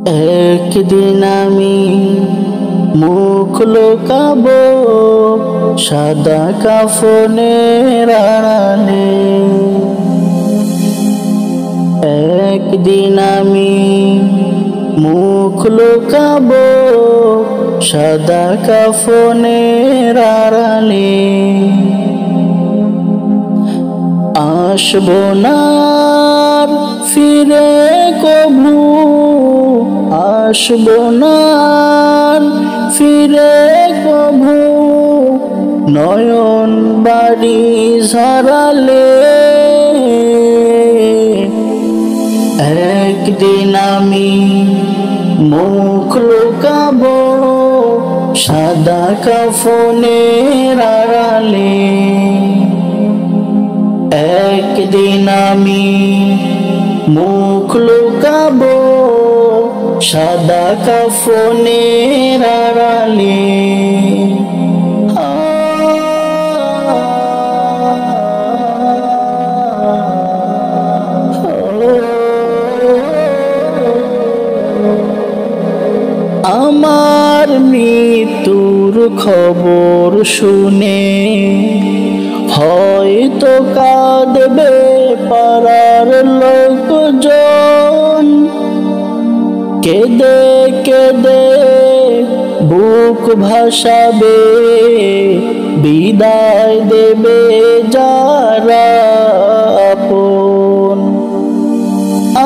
একদিন আমি মুখ লুকাবো সাদা কাফনের আড়ালে। একদিন আমি মুখ লুকাবো সাদা কাফনের আড়ালে। আসবো না ফিরে কভু, আসবো না ফিরে কভু, নয়ন বাড়ি ঝরালে। একদিন আমি মুখ লুকাবো সাদা কাফনের আড়ালে। একদিন আমি মুখ লুকাবো সাদা কাফনের আড়ালে। আমার মৃত্যুর খবর শুনে হয়তো কাঁদবে পাড়ার লোকজন। কেঁদে কেঁদে বুক ভাসাবে, বিদায় দেবে যারা আপন।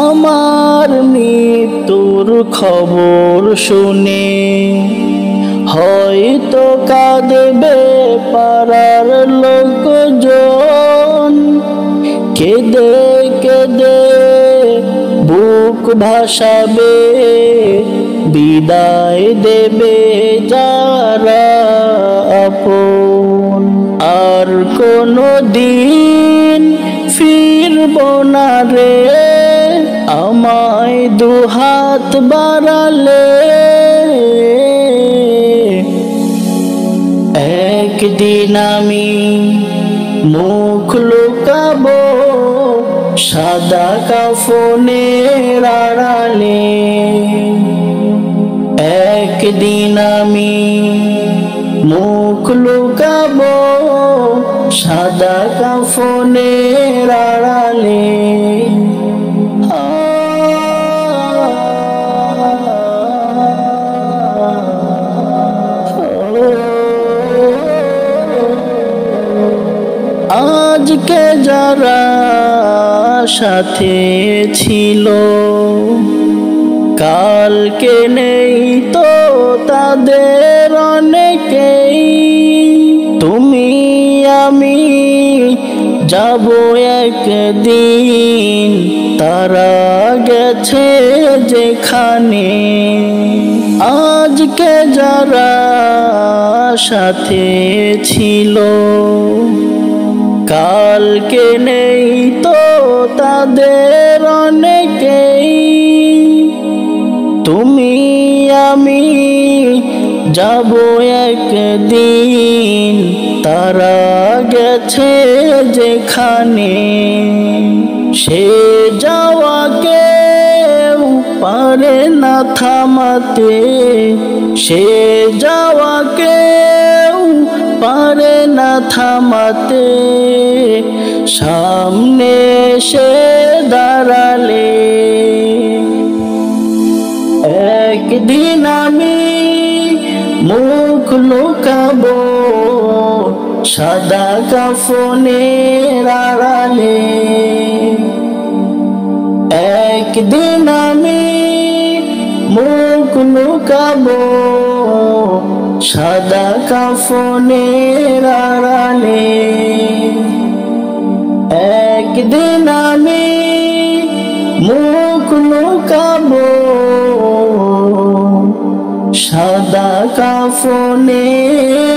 আমার মৃত্যুর খবর শুনে হয়তো কাঁদবে পাড়ার লোকজন। কেঁদে কেঁদে বুক ভাসাবে, বিদায় দেবে যারা আপন। আর কোনো দিন ফিরবো না রে, আমায় দুহাত বাড়ালে। একদিন আমি মুখ লুকাবো সাদা কাফনের আড়ালে। একদিন আমি মুখ লুকাবো সাদা কাফনের আড়ালে। আজকে যারা সাথে ছিল কালকে নেই তো তাদের অনেকেই। তুমি আমি যাব একদিন, তারা গেছে যেখানে। আজকে যারা সাথে ছিল কালকে নেই তো তাদের অনেকেই। তুমি আমি যাব একদিন, তারা গেছে যেখানে। সে যাওয়াকে পারে না থামাতে, সে যাওয়াকে পারে না থামাতে। সামনে সে দাঁড়ালে একদিন আমি মুখ লুকাবো সাদা কাফনের আড়ালে। একদিন আমি মুখ লুকাবো সাদা কাফনের আড়ালে। একদিন আমি মুখ লুকাবো সাদা কাফনের